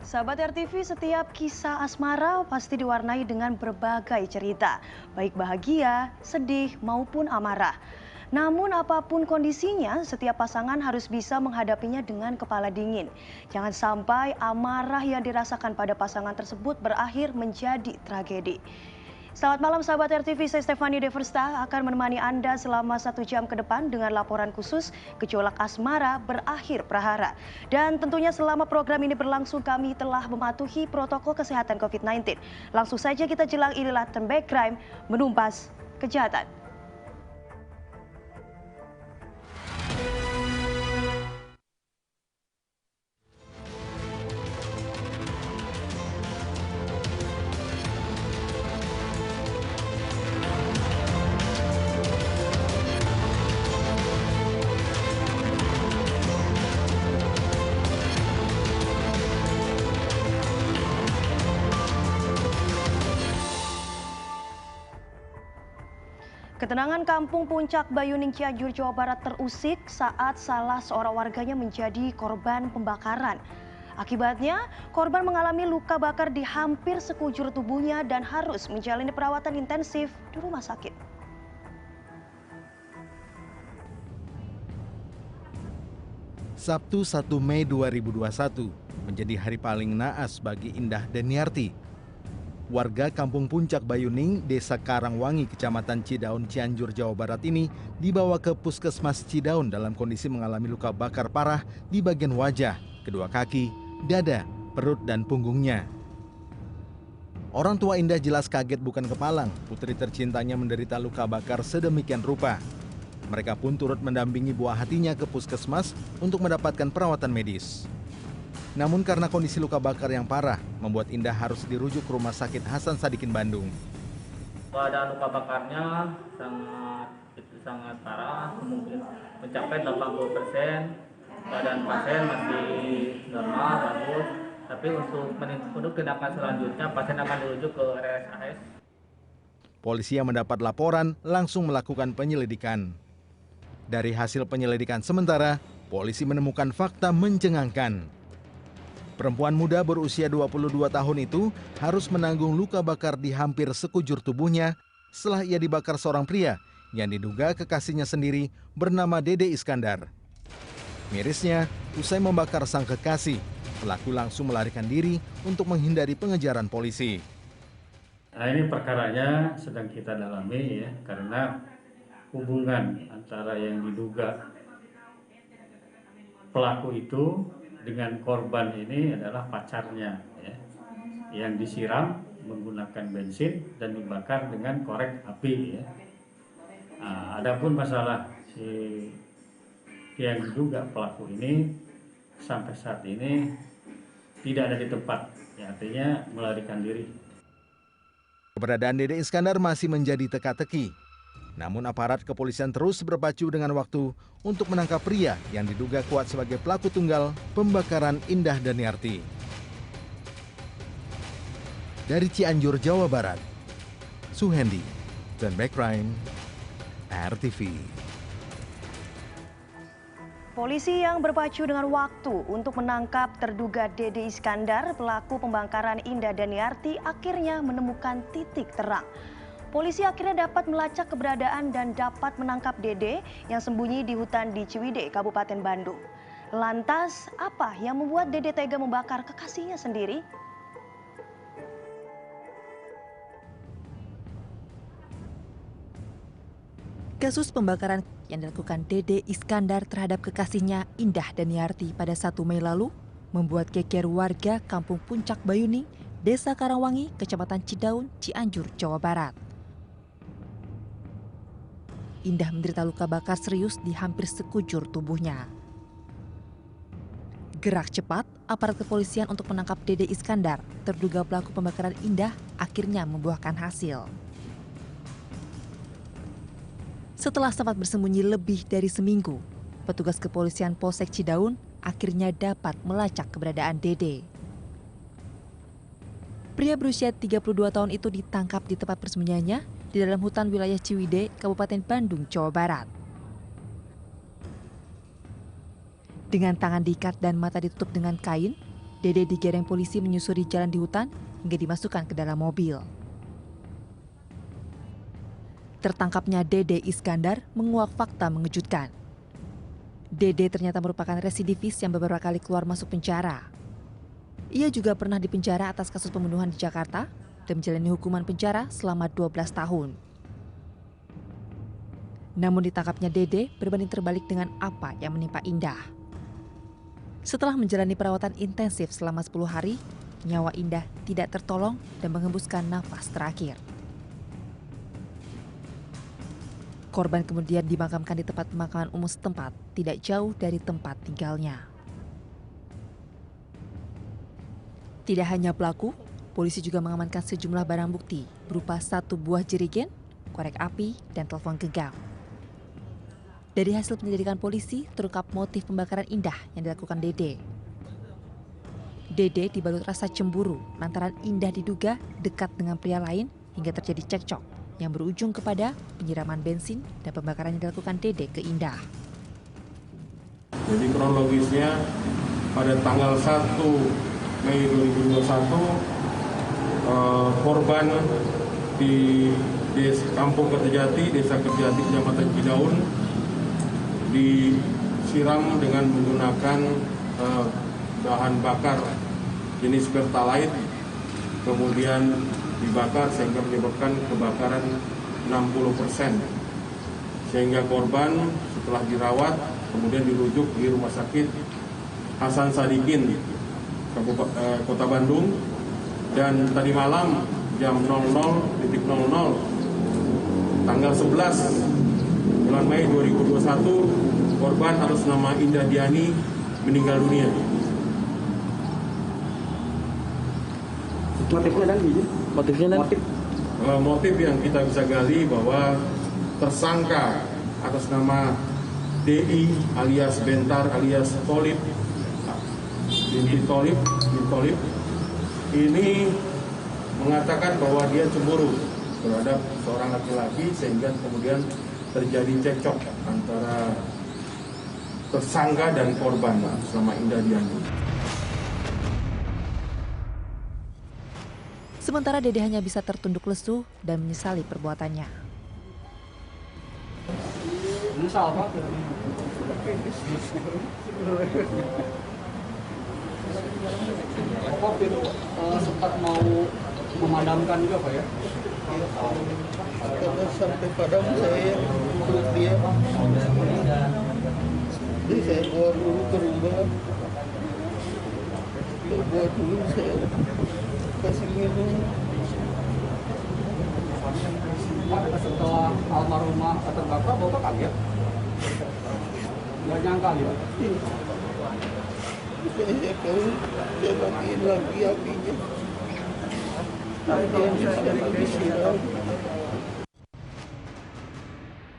Sahabat RTV, setiap kisah asmara pasti diwarnai dengan berbagai cerita, baik bahagia, sedih, maupun amarah. Namun apapun kondisinya, setiap pasangan harus bisa menghadapinya dengan kepala dingin. Jangan sampai amarah yang dirasakan pada pasangan tersebut berakhir menjadi tragedi. Selamat malam sahabat RTV, saya Stefani Deversta akan menemani Anda selama 1 jam ke depan dengan laporan khusus Gejolak Asmara Berakhir Prahara. Dan tentunya selama program ini berlangsung kami telah mematuhi protokol kesehatan COVID-19. Langsung saja kita jelang inilah Turn Back Crime, menumpas kejahatan. Ketenangan kampung Puncak Bayuning Cianjur, Jawa Barat terusik saat salah seorang warganya menjadi korban pembakaran. Akibatnya, korban mengalami luka bakar di hampir sekujur tubuhnya dan harus menjalani perawatan intensif di rumah sakit. Sabtu 1 Mei 2021 menjadi hari paling naas bagi Indah Deniarti. Warga Kampung Puncak Bayuning, Desa Karangwangi, Kecamatan Cidaun, Cianjur, Jawa Barat ini dibawa ke Puskesmas Cidaun dalam kondisi mengalami luka bakar parah di bagian wajah, kedua kaki, dada, perut, dan punggungnya. Orang tua Indah jelas kaget bukan kepalang, putri tercintanya menderita luka bakar sedemikian rupa. Mereka pun turut mendampingi buah hatinya ke puskesmas untuk mendapatkan perawatan medis. Namun karena kondisi luka bakar yang parah, membuat Indah harus dirujuk ke Rumah Sakit Hasan Sadikin Bandung. Keadaan luka bakarnya sangat parah, mungkin mencapai 80%. Keadaan pasien masih normal, bagus. Tapi untuk tindakan selanjutnya, pasien akan dirujuk ke RSAS. Polisi yang mendapat laporan langsung melakukan penyelidikan. Dari hasil penyelidikan sementara, polisi menemukan fakta mencengangkan. Perempuan muda berusia 22 tahun itu harus menanggung luka bakar di hampir sekujur tubuhnya setelah ia dibakar seorang pria yang diduga kekasihnya sendiri bernama Dede Iskandar. Mirisnya, usai membakar sang kekasih, pelaku langsung melarikan diri untuk menghindari pengejaran polisi. Nah, ini perkaranya sedang kita dalami ya, karena hubungan antara yang diduga pelaku itu dengan korban ini adalah pacarnya ya, yang disiram menggunakan bensin dan dibakar dengan korek api ya. Nah, adapun masalah si yang diduga pelaku ini sampai saat ini tidak ada di tempat, ya, artinya melarikan diri. Keberadaan Dede Iskandar masih menjadi teka-teki. Namun aparat kepolisian terus berpacu dengan waktu untuk menangkap pria yang diduga kuat sebagai pelaku tunggal pembakaran Indah Deniarti. Dari Cianjur, Jawa Barat, Suhendi, Turn Back Crime, RTV. Polisi yang berpacu dengan waktu untuk menangkap terduga Dede Iskandar, pelaku pembakaran Indah Deniarti, akhirnya menemukan titik terang. Polisi akhirnya dapat melacak keberadaan dan dapat menangkap Dede yang sembunyi di hutan di Ciwidey, Kabupaten Bandung. Lantas, apa yang membuat Dede tega membakar kekasihnya sendiri? Kasus pembakaran yang dilakukan Dede Iskandar terhadap kekasihnya Indah Deniarti pada 1 Mei lalu membuat geger warga Kampung Puncak Bayuning, Desa Karangwangi, Kecamatan Cidaun, Cianjur, Jawa Barat. Indah menderita luka bakar serius di hampir sekujur tubuhnya. Gerak cepat aparat kepolisian untuk menangkap Dede Iskandar, terduga pelaku pembakaran Indah, akhirnya membuahkan hasil. Setelah sempat bersembunyi lebih dari seminggu, petugas kepolisian Polsek Cidaun akhirnya dapat melacak keberadaan Dede. Pria berusia 32 tahun itu ditangkap di tempat persembunyiannya di dalam hutan wilayah Ciwidey, Kabupaten Bandung, Jawa Barat. Dengan tangan diikat dan mata ditutup dengan kain, Dede digereng polisi menyusuri jalan di hutan hingga dimasukkan ke dalam mobil. Tertangkapnya Dede Iskandar menguak fakta mengejutkan. Dede ternyata merupakan residivis yang beberapa kali keluar masuk penjara. Ia juga pernah dipenjara atas kasus pembunuhan di Jakarta dan menjalani hukuman penjara selama 12 tahun. Namun ditangkapnya Dede berbanding terbalik dengan apa yang menimpa Indah. Setelah menjalani perawatan intensif selama 10 hari, nyawa Indah tidak tertolong dan menghembuskan nafas terakhir. Korban kemudian dimakamkan di tempat pemakaman umum setempat, tidak jauh dari tempat tinggalnya. Tidak hanya pelaku, polisi juga mengamankan sejumlah barang bukti berupa 1 buah jerigen, korek api, dan telepon genggam. Dari hasil penyelidikan polisi, terungkap motif pembakaran Indah yang dilakukan Dede. Dede dibalut rasa cemburu lantaran Indah diduga dekat dengan pria lain hingga terjadi cekcok yang berujung kepada penyiraman bensin dan pembakaran yang dilakukan Dede ke Indah. Jadi kronologisnya pada tanggal 1 Mei 2021 korban di Kampung Kertajati, Desa Kertajati, Kecamatan Cidaun disiram dengan menggunakan bahan bakar jenis pertalite, kemudian dibakar sehingga menyebabkan kebakaran 60%. Sehingga korban setelah dirawat kemudian dirujuk di Rumah Sakit Hasan Sadikin, Kota Bandung, dan tadi malam jam 00.00 tanggal 11 bulan Mei 2021 korban atas nama Indah Diani meninggal dunia. Motif yang kita bisa gali bahwa tersangka atas nama DI alias Bentar alias Tolib binti Tolib ini mengatakan bahwa dia cemburu terhadap seorang laki-laki sehingga kemudian terjadi cekcok antara tersangka dan korban selama Indah Diani. Sementara Dede hanya bisa tertunduk lesu dan menyesali perbuatannya. Menyesal Pak? Bapak sempat mau memadamkan juga Pak ya? Karena sampai padam saya peluk dia. Jadi saya bawa dulu ke rumah. Bawa dulu saya kasih minum. Setelah almarhumah terbakar, Bapak kaget? Nggak nyangka ya? Saya tahu dia matiin lagi apinya.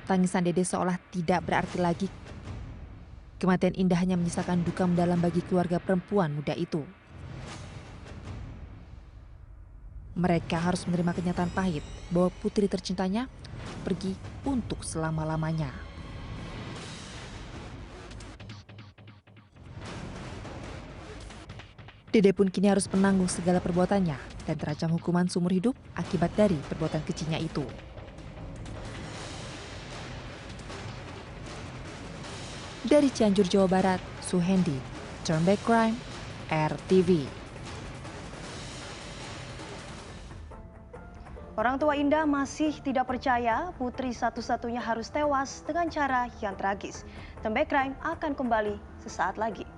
Tangisan Dede seolah tidak berarti lagi. Kematian Indah hanya menyisakan duka mendalam bagi keluarga perempuan muda itu. Mereka harus menerima kenyataan pahit bahwa putri tercintanya pergi untuk selama-lamanya. Dede pun kini harus menanggung segala perbuatannya dan terancam hukuman seumur hidup akibat dari perbuatan kejinya itu. Dari Cianjur, Jawa Barat, Suhendi, Turn Back Crime, RTV. Orang tua Indah masih tidak percaya putri satu-satunya harus tewas dengan cara yang tragis. Turn Back Crime akan kembali sesaat lagi.